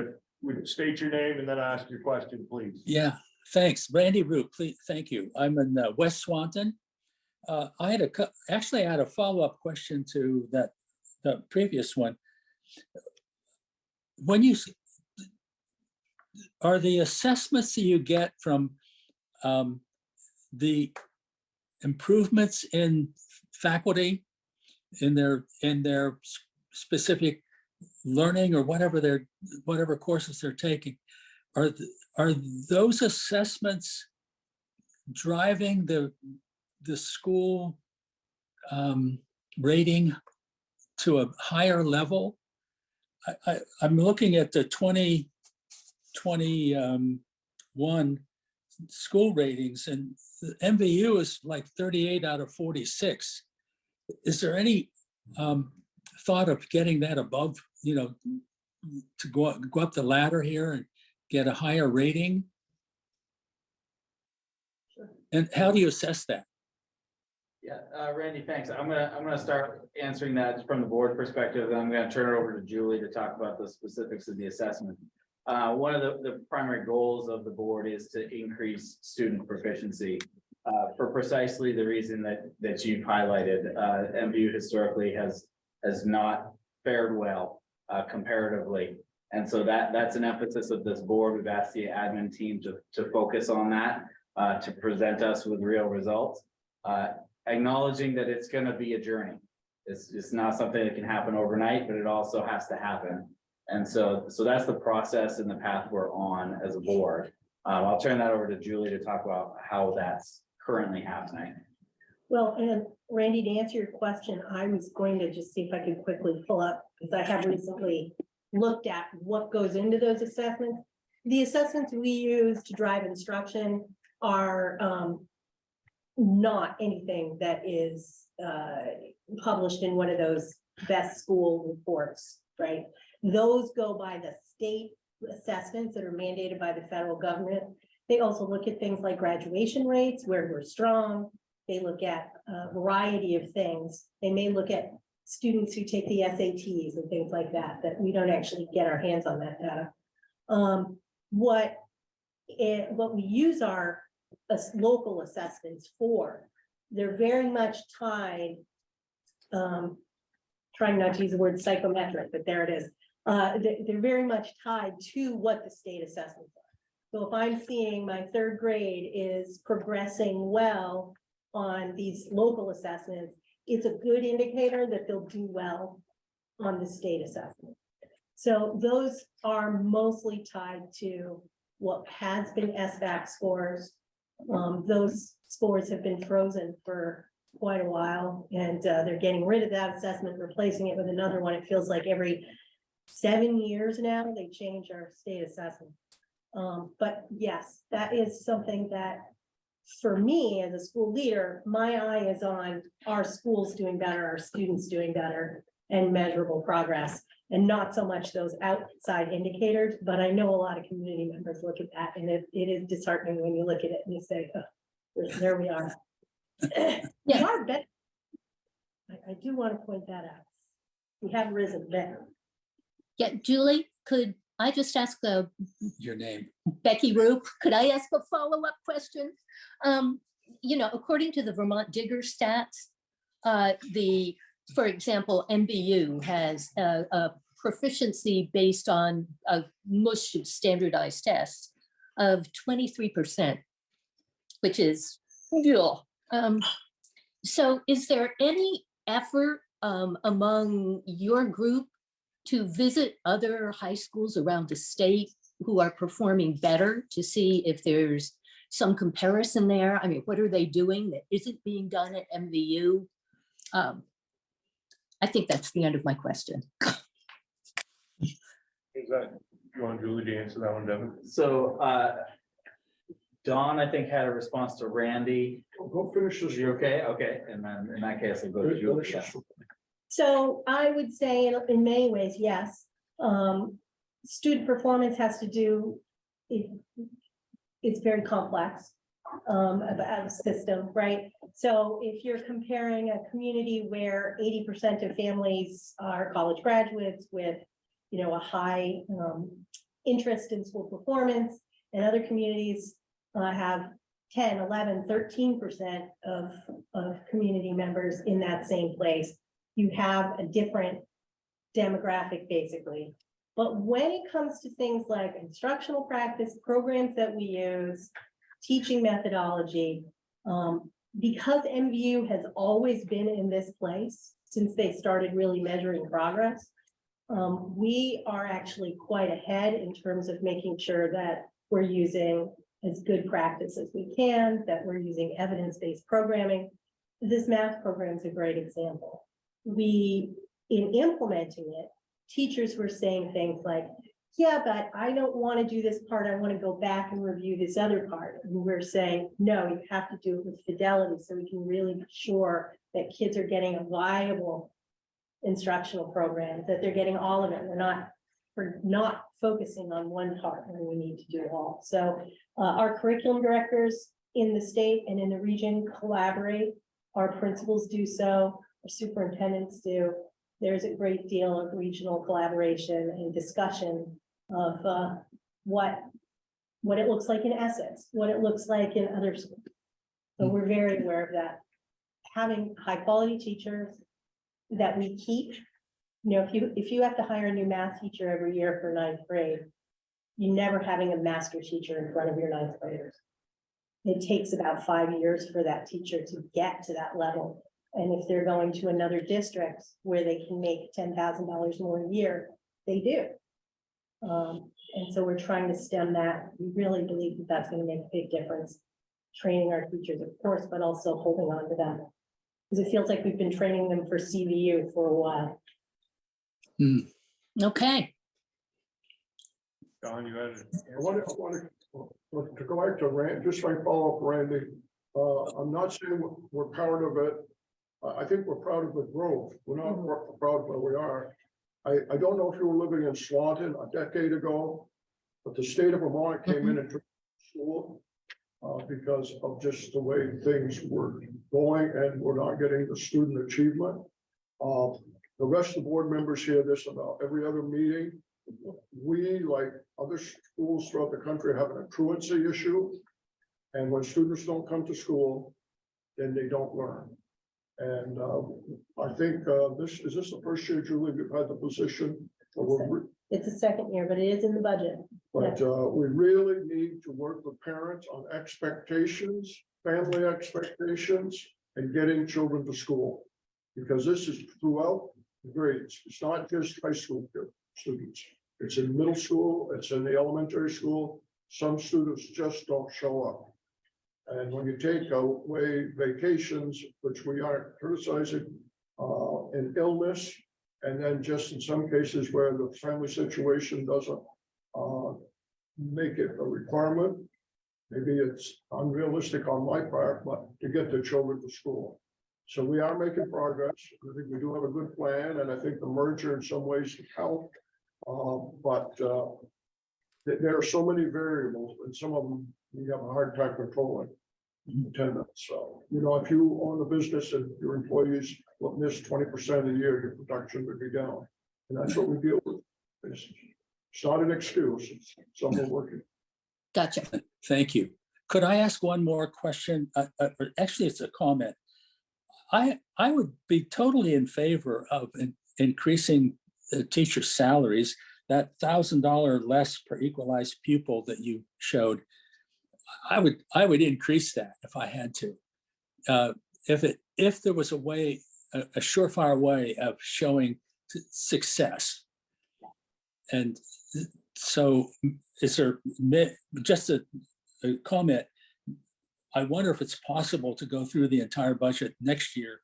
would you state your name and then ask your question, please? Yeah, thanks. Randy Root, please, thank you. I'm in West Swanton. I had actually I had a follow-up question to the previous one. When are the assessments that you get from the improvements in faculty in their specific learning or whatever courses they're taking, are those assessments driving the school rating to a higher level? I'm looking at the 2021 school ratings, and the MVU is like 38 out of 46. Is there any thought of getting that above, to go up the ladder here and get a higher rating? Sure. And how do you assess that? Yeah, Randy, thanks. I'm gonna start answering that from the board perspective, and I'm gonna turn it over to Julie to talk about the specifics of the assessment. One of the primary goals of the board is to increase student proficiency for precisely the reason that you've highlighted. MVU historically has not fared well comparatively, and so that's an emphasis of this board. We've asked the admin team to focus on that, to present us with real results. Acknowledging that it's going to be a journey. It's not something that can happen overnight, but it also has to happen. And so that's the process and the path we're on as a board. I'll turn that over to Julie to talk about how that's currently happening. Well, and Randy, to answer your question, I was going to just see if I could quickly pull up, because I have recently looked at what goes into those assessments. The assessments we use to drive instruction are not anything that is published in one of those best school reports, right? Those go by the state assessments that are mandated by the federal government. They also look at things like graduation rates, where we're strong. They look at a variety of things. They may look at students who take the SATs and things like that, that we don't actually get our hands on that data. What we use our local assessments for, they're very much tied, trying not to use the word psychometric, but there it is. They're very much tied to what the state assessments are. So if I'm seeing my third grade is progressing well on these local assessments, it's a good indicator that they'll do well on the state assessment. So those are mostly tied to what has been SBAC scores. Those scores have been frozen for quite a while, and they're getting rid of that assessment, replacing it with another one. It feels like every 7 years now, they change our state assessment. But yes, that is something that, for me as a school leader, my eye is on our schools doing better, our students doing better, and measurable progress, and not so much those outside indicators. But I know a lot of community members look at that, and it is disheartening when you look at it and you say, oh, there we are. We are better. I do want to point that out. We have risen better. Yeah, Julie, could I just ask Your name. Becky Roop, could I ask a follow-up question? You know, according to the Vermont Digger stats, for example, MBU has a proficiency based on a mush of standardized tests of 23%, which is, so is there any effort among your group to visit other high schools around the state who are performing better, to see if there's some comparison there? I mean, what are they doing that isn't being done at MVU? I think that's the end of my question. Is that, you want Julie to answer that one, Devin? So Dawn, I think, had a response to Randy. Go finish this. You okay? Okay, and then in that case, I'll go to Julie. Yeah. So I would say in many ways, yes. Student performance has to do, it's very complex about a system, right? So if you're comparing a community where 80% of families are college graduates with, you know, a high interest in school performance, and other communities have 10, 11, 13% of community members in that same place, you have a different demographic, basically. But when it comes to things like instructional practice, programs that we use, teaching methodology, because MVU has always been in this place since they started really measuring progress, we are actually quite ahead in terms of making sure that we're using as good practice as we can, that we're using evidence-based programming. This math program is a great example. In implementing it, teachers were saying things like, yeah, but I don't want to do this part. I want to go back and review this other part. And we're saying, no, you have to do it with fidelity so we can really be sure that kids are getting a viable instructional program, that they're getting all of it. We're not focusing on one part when we need to do it all. So our curriculum directors in the state and in the region collaborate. Our principals do so, our superintendents do. There's a great deal of regional collaboration and discussion of what it looks like in Essex, what it looks like in other schools. So we're very aware of that. Having high quality teachers that we keep, you know, if you have to hire a new math teacher every year for 9th grade, you're never having a master teacher in front of your 9th graders. It takes about 5 years for that teacher to get to that level. And if they're going to another district where they can make $10,000 more a year, they do. And so we're trying to stem that. We really believe that that's going to make a big difference. Training our teachers, of course, but also holding on to them. Because it feels like we've been training them for CVU for a while. Okay, Don, you had. I want to go back to Randy, just my follow-up, Randy. I'm not saying we're proud of it. I think we're proud of the growth. We're not proud of where we are. I don't know if you were living in Swanton a decade ago, but the state of Vermont came in and took school because of just the way things were going, and we're not getting the student achievement. The rest of the board members hear this about every other meeting. We, like other schools throughout the country, have an truancy issue. And when students don't come to school, then they don't learn. And I think is this the first year, Julie, you've had the position? It's the second year, but it is in the budget. But we really need to work with parents on expectations, family expectations, and getting children to school. Because this is throughout the grades. It's not just high school students. It's in middle school, it's in the elementary school. Some students just don't show up. And when you take away vacations, which we aren't criticizing, in illness, and then just in some cases where the family situation doesn't make it a requirement, maybe it's unrealistic on my part, but to get the children to school. So we are making progress. I think we do have a good plan, and I think the merger in some ways help. But there are so many variables, and some of them we have a hard time controlling attendance. So, you know, if you own a business and your employees will miss 20% a year, your production would be down. And that's what we deal with. It's not an excuse, it's something working. Gotcha. Thank you. Could I ask one more question? Actually, it's a comment. I would be totally in favor of increasing the teachers' salaries. That $1,000 less per equalized pupil that you showed, I would increase that if I had to. If there was a way, a surefire way of showing success. And so is there just a comment? I wonder if it's possible to go through the entire budget next year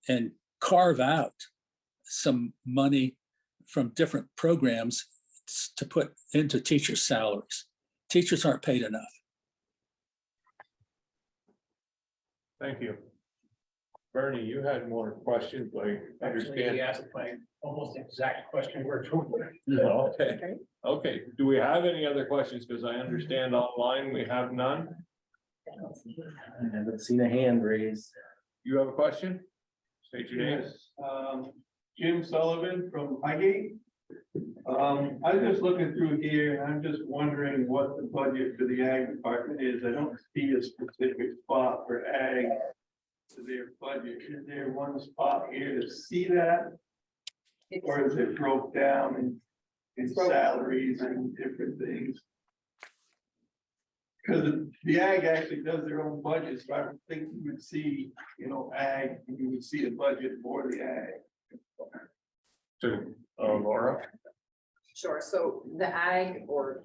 and carve out some money from different programs to put into teachers' salaries. Teachers aren't paid enough. Thank you. Bernie, you had more questions, I Actually, understand. he asked my almost exact question word for word. Okay, okay. Do we have any other questions? Because I understand online we have none. I haven't seen a hand raised. You have a question? State your name. Jim Sullivan from Highgate. I'm just looking through here and I'm just wondering what the budget for the ag department is. I don't see a specific spot for ag to their budget. Is there one spot here to see that? Or is it broke down in salaries and different things? Because the ag actually does their own budget, so I don't think you would see, you know, ag, and you would see a budget for the ag. Laura. Sure, so the ag or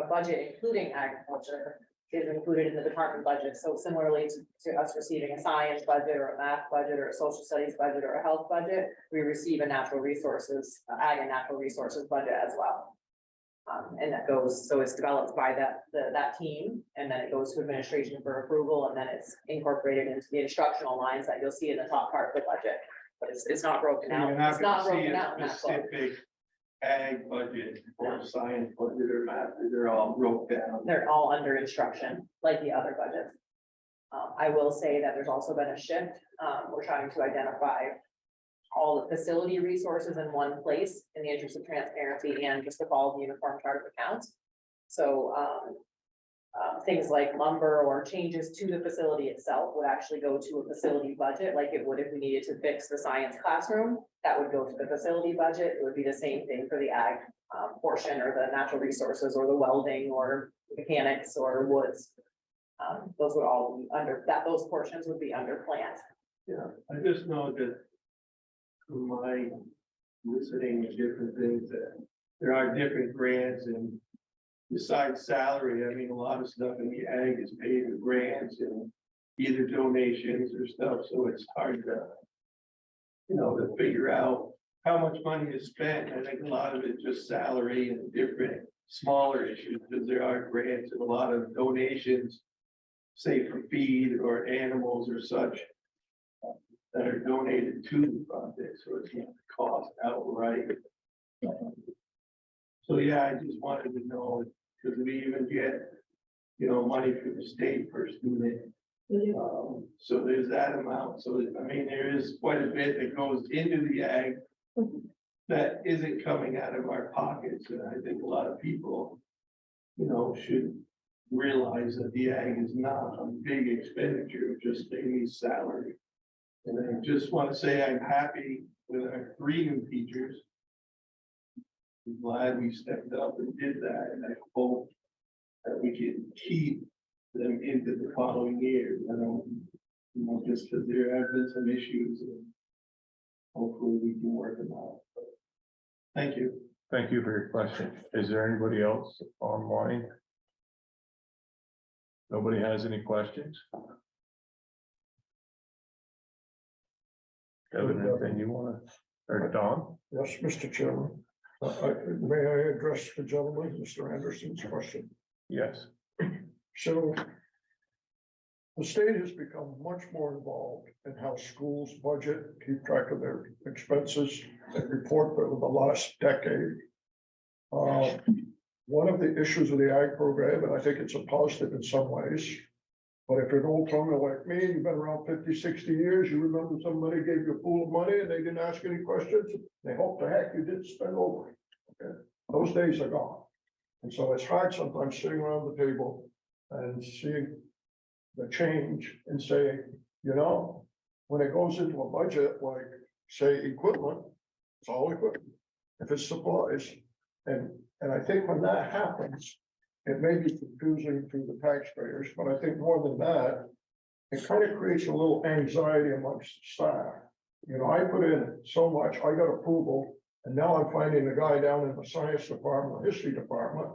a budget including agriculture is included in the department budget. So similarly to us receiving a science budget or a math budget or a social studies budget or a health budget, we receive a natural resources, ag and natural resources budget as well. And that goes, so it's developed by that team, and then it goes to administration for approval, and then it's incorporated into the instructional lines that you'll see in the top part of the budget. But it's not broken out. You're not It's not gonna see broken a out in that quote. specific ag budget or science budget or math, they're all broke down. They're all under instruction, like the other budgets. I will say that there's also been a shift. We're trying to identify all the facility resources in one place in the interest of transparency and just to follow the uniform chart of accounts. So things like lumber or changes to the facility itself would actually go to a facility budget, like it would if we needed to fix the science classroom. That would go to the facility budget. It would be the same thing for the ag portion or the natural resources or the welding or mechanics or woods. Those would all be under that. Those portions would be under plant. Yeah, I just know that from my listening to different things that there are different grants, and besides salary, I mean, a lot of stuff in the ag is paid with grants and either donations or stuff, so it's hard to, you know, to figure out how much money is spent. I think a lot of it just salary and different smaller issues, because there are grants and a lot of donations, say for feed or animals or such, that are donated to the project, so it's not the cost outright. So yeah, I just wanted to know, because we even get, money from the state for student. So there's that amount, so I mean, there is quite a bit that goes into the ag that isn't coming out of our pockets, and I think a lot of people, should realize that the ag is not a big expenditure, just daily salary. And I just want to say I'm happy with our 3 new teachers. I'm glad we stepped up and did that, and I hope that we can keep them into the following year. I don't, just because there have been some issues, and hopefully we can work them out. Thank you. Thank you for your question. Is there anybody else online? Nobody has any questions? Kevin, anything you wanna, or Don? Yes, Mr. Chairman. May I address the gentleman, Mr. Anderson's question? Yes. So the state has become much more involved in how schools budget, keep track of their expenses, and report over the last decade. One of the issues of the ag program, and I think it's a positive in some ways, but if you're an old timer like me, you've been around 50, 60 years, you remember somebody gave you a pool of money and they didn't ask any questions, they hope the heck you didn't spend over it. Okay, those days are gone. And so it's hard sometimes sitting around the table and seeing the change and saying, when it goes into a budget, like say equipment, it's all equipment. If it's supplies, and I think when that happens, it may be confusing to the taxpayers, but I think more than that, it kind of creates a little anxiety amongst the staff. I put in so much, I got approval, and now I'm finding the guy down in the science department, the history department.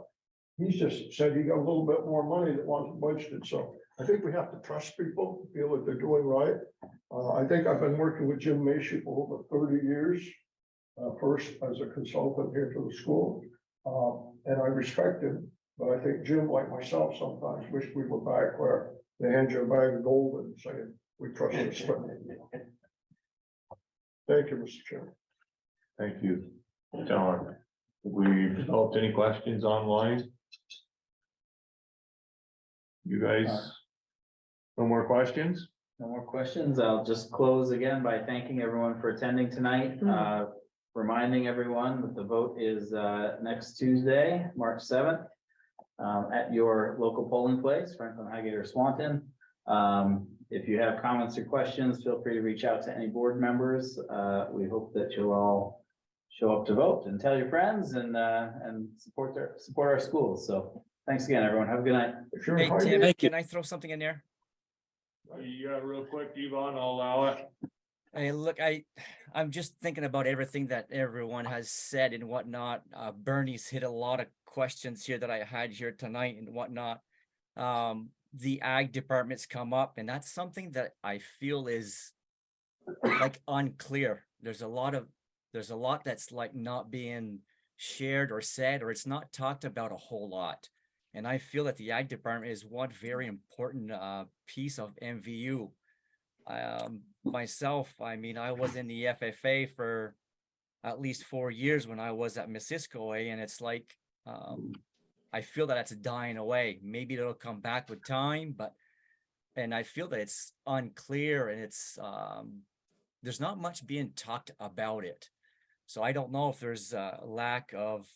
He's just said he got a little bit more money that wasn't budgeted, so I think we have to trust people, feel that they're doing right. I think I've been working with Jim Macy for over 30 years, first as a consultant here to the school, and I respect him. But I think Jim, like myself, sometimes wish we were back where they hand you a bag of gold and say, we trust this. Thank you, Mr. Chairman. Thank you, John. We developed any questions online? You guys, no more questions? No more questions. I'll just close again by thanking everyone for attending tonight. Reminding everyone that the vote is next Tuesday, March 7th. At your local polling place, Franklin, Highgate, or Swanton. If you have comments or questions, feel free to reach out to any board members. We hope that you'll all show up to vote and tell your friends and support our schools. So thanks again, everyone. Have a good night. Hey, Tim, thank you. Can I throw something in there? Yeah, real quick, Yvonne, I'll allow it. Hey, look, I'm just thinking about everything that everyone has said and whatnot. Bernie's hit a lot of questions here that I had here tonight and whatnot. The ag department's come up, and that's something that I feel is like unclear. There's a lot that's like not being shared or said, or it's not talked about a whole lot. And I feel that the ag department is one very important piece of MVU. Myself, I mean, I was in the FFA for at least 4 years when I was at Missisquoi, and it's like, I feel that it's dying away. Maybe it'll come back with time, and I feel that it's unclear, and it's, there's not much being talked about it. So I don't know if there's a lack of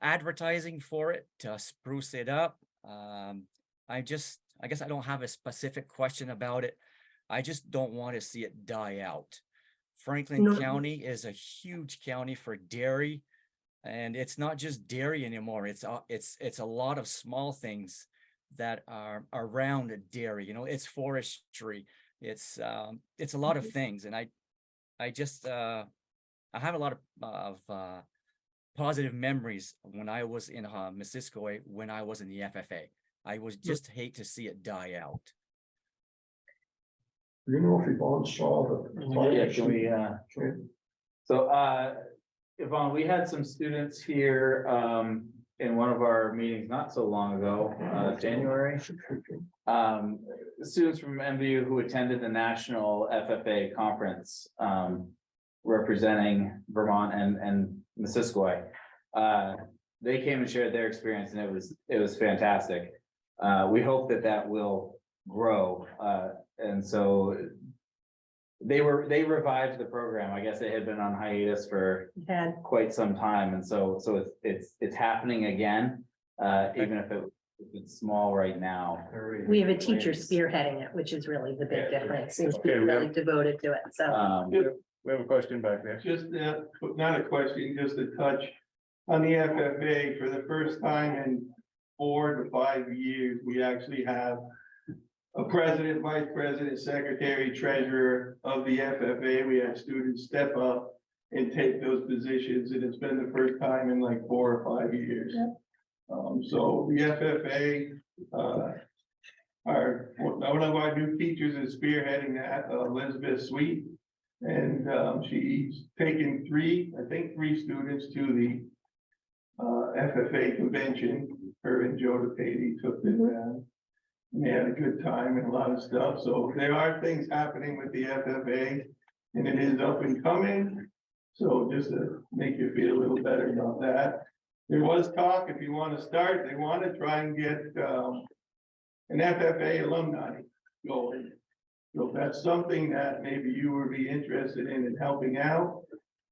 advertising for it to spruce it up. I guess I don't have a specific question about it. I just don't want to see it die out. Franklin County is a huge county for dairy, and it's not just dairy anymore. It's a lot of small things that are around dairy. It's forestry. It's a lot of things, and I have a lot of positive memories when I was in Missisquoi, when I was in the FFA. I would just hate to see it die out. You know, if Yvonne saw the. Yeah, can we, so, Yvonne, we had some students here, in one of our meetings not so long ago, January. Students from MVU who attended the national FFA conference, representing Vermont and Missisquoi. They came and shared their experience and it was fantastic. We hope that will grow. And so they revived the program. I guess it had been on hiatus for And quite some time. And so it's happening again, even if it's small right now. we have a teacher spearheading it, which is really the big difference. Seems to be Okay, we have- really devoted to it, so. We have a question back there. Just, not a question, just a touch. On the FFA, for the first time in 4 to 5 years, we actually have a president, vice president, secretary, treasurer of the FFA. We had students step up and take those positions, and it's been the first time in like 4 or 5 years. So the FFA, one of our new teachers is spearheading that, Elizabeth Sweet. And she's taken three students to the FFA convention. Her and Joe DePatie took it down. And they had a good time and a lot of stuff. So there are things happening with the FFA and it is up and coming. So just to make you feel a little better about that. There was talk, if you want to start, they want to try and get an FFA alumni going. So if that's something that maybe you would be interested in helping out,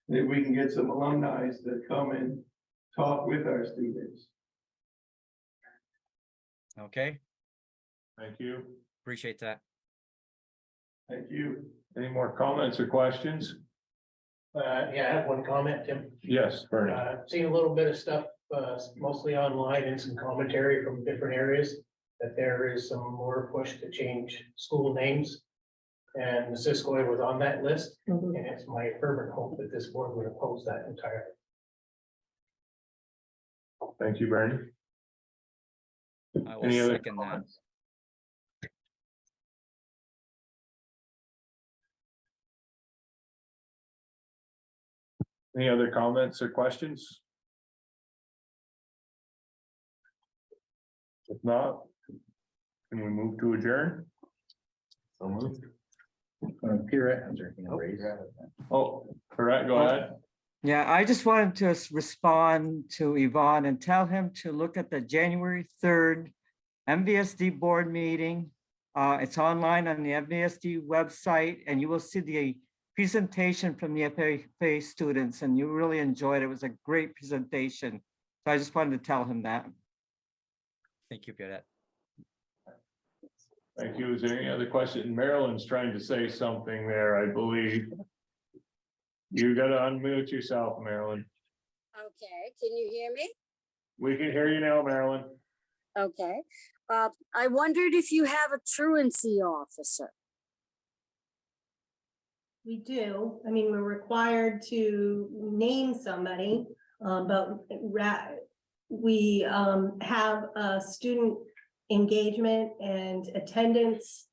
that we can get some alumni to come and talk with our students. Okay, Thank you. appreciate that. Thank you. Any more comments or questions? Yeah, I have one comment, Tim. Yes, Bernie. Seen a little bit of stuff, mostly online and some commentary from different areas. That there is some more push to change school names. And Missisquoi was on that list, Mhm. and it's my fervent hope that this board would oppose that entirely. Thank you, Bernie. I will Any other second that. comments? Any other comments or questions? If not, can we move to adjourn? So moved. Oh, correct, go ahead. Yeah, I just wanted to respond to Yvonne and tell him to look at the January 3rd MVSD board meeting. It's online on the MVSD website, and you will see the presentation from the FFA students, and you really enjoyed it. It was a great presentation. So I just wanted to tell him that. Thank you, Pierrette. Thank you. Is there any other question? Marilyn's trying to say something there, I believe. You gotta unmute yourself, Marilyn. Okay, can you hear me? We can hear you now, Marilyn. Okay. I wondered if you have a truancy officer. We do. I mean, we're required to name somebody, but we have a student engagement and attendance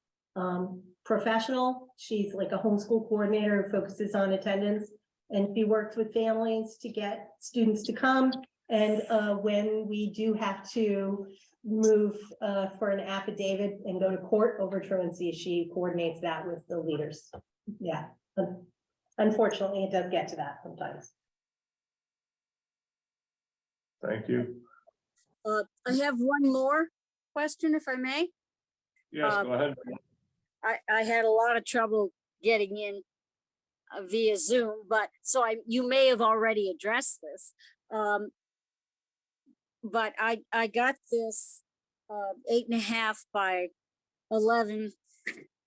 professional. She's like a homeschool coordinator who focuses on attendance. And she works with families to get students to come. And when we do have to move for an affidavit and go to court over truancy, she coordinates that with the leaders. Yeah, unfortunately, it does get to that sometimes. Thank you. I have one more question, if I may. Yes, go ahead. I had a lot of trouble getting in via Zoom, but so you may have already addressed this. But I got this 8.5 by 11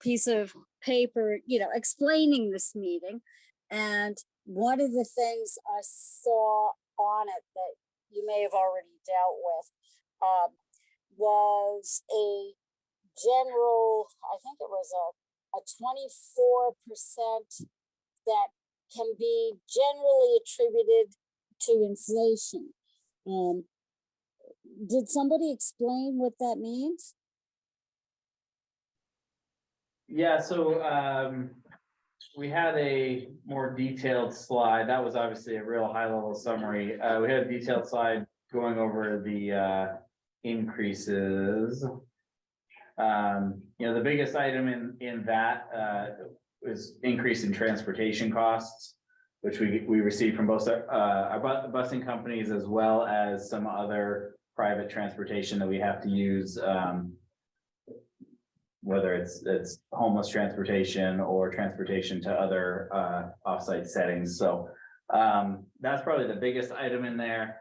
piece of paper, explaining this meeting. And one of the things I saw on it that you may have already dealt with was a general, I think it was a 24% that can be generally attributed to inflation. Did somebody explain what that means? Yeah, so we had a more detailed slide. That was obviously a real high level summary. We had a detailed slide going over the increases. The biggest item in that was increase in transportation costs, which we received from both our busing companies as well as some other private transportation that we have to use. Whether it's homeless transportation or transportation to other offsite settings. So that's probably the biggest item in there.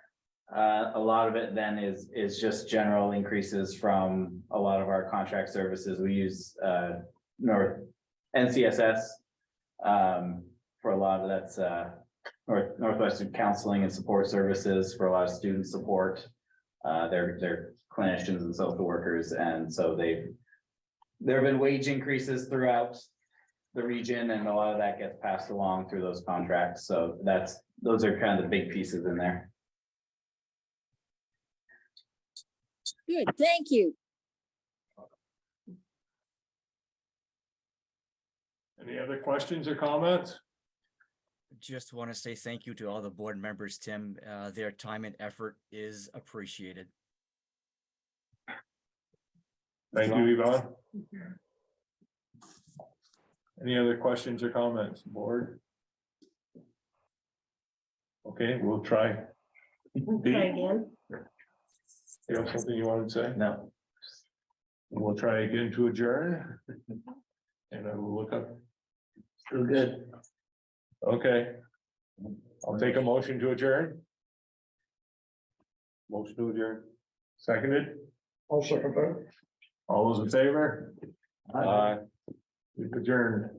A lot of it then is just general increases from a lot of our contract services. We use NCSS for a lot of that's Northwestern Counseling and Support Services for a lot of student support. They're clinicians and social workers, and so there have been wage increases throughout the region, and a lot of that gets passed along through those contracts. So those are kind of the big pieces in there. Good, thank you. Any other questions or comments? Just want to say thank you to all the board members, Tim. Their time and effort is appreciated. Thank you, Yvonne. Any other questions or comments, board? Okay, we'll try. Try again. You have something you want to say? No. We'll try again to adjourn. And I will look up. Still good. Okay. I'll take a motion to adjourn. Motion to adjourn. Seconded. I'll second that. All those in favor? Aye. We've adjourned.